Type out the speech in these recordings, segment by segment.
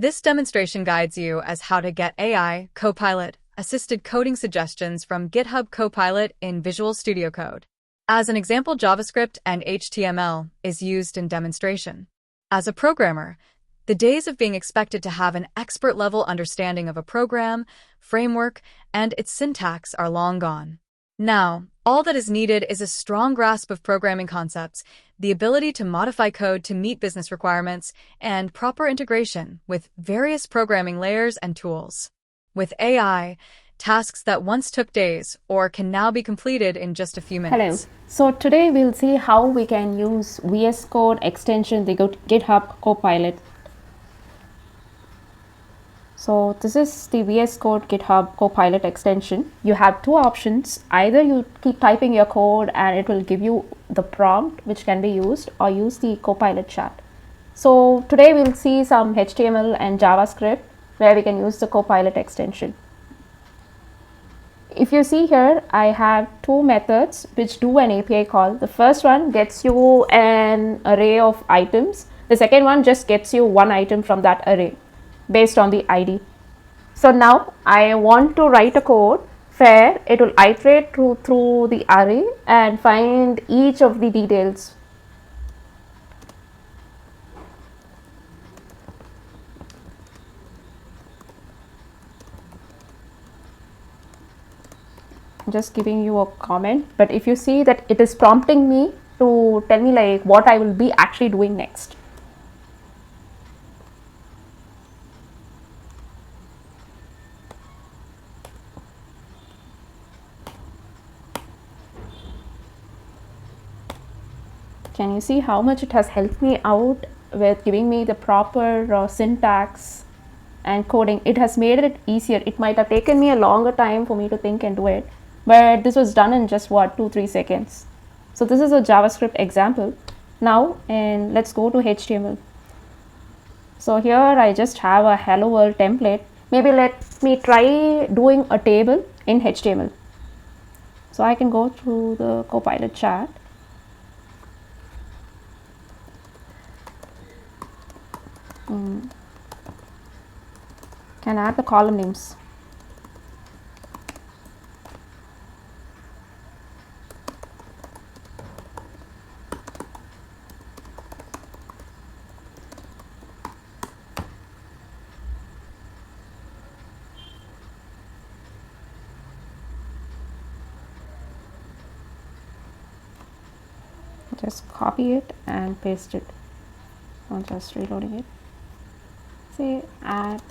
This demonstration guides you as how to get AI, Copilot, assisted coding suggestions from GitHub Copilot in Visual Studio Code. As an example, JavaScript and HTML is used in demonstration. As a programmer, the days of being expected to have an expert-level understanding of a program, framework, and its syntax are long gone. Now, all that is needed is a strong grasp of programming concepts, the ability to modify code to meet business requirements, and proper integration with various programming layers and tools. With AI, tasks that once took days or can now be completed in just a few minutes. Hello. So today we'll see how we can use VS Code extension, the GitHub Copilot. So this is the VS Code GitHub Copilot extension. You have two options. Either you keep typing your code and it will give you the prompt which can be used, or use the Copilot chat. So today we'll see some HTML and JavaScript where we can use the Copilot extension. If you see here, I have two methods which do an API call. The first one gets you an array of items. The second one just gets you one item from that array based on the ID. So now I want to write a code where it will iterate through the array and find each of the details. Just giving you a comment, but if you see that it is prompting me to tell me like what I will be actually doing next. Can you see how much it has helped me out with giving me the proper syntax and coding? It has made it easier. It might have taken me a longer time for me to think and do it, but this was done in just 2-3 seconds. So this is a JavaScript example. Now, and let's go to HTML. So here I just have a hello world template. Maybe let me try doing a table in HTML. So I can go through the Copilot chat. Can add the column names. Just copy it and paste it. I'm just reloading it. Say add.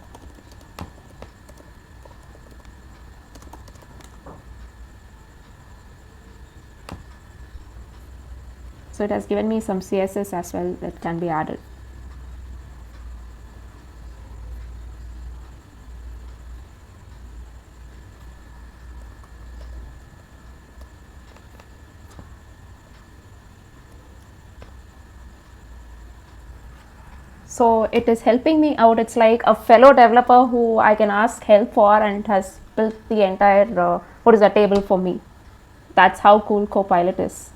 So it has given me some CSS as well that can be added. So it is helping me out. It's like a fellow developer who I can ask help for, and it has built the entire table for me. That's how cool Copilot is.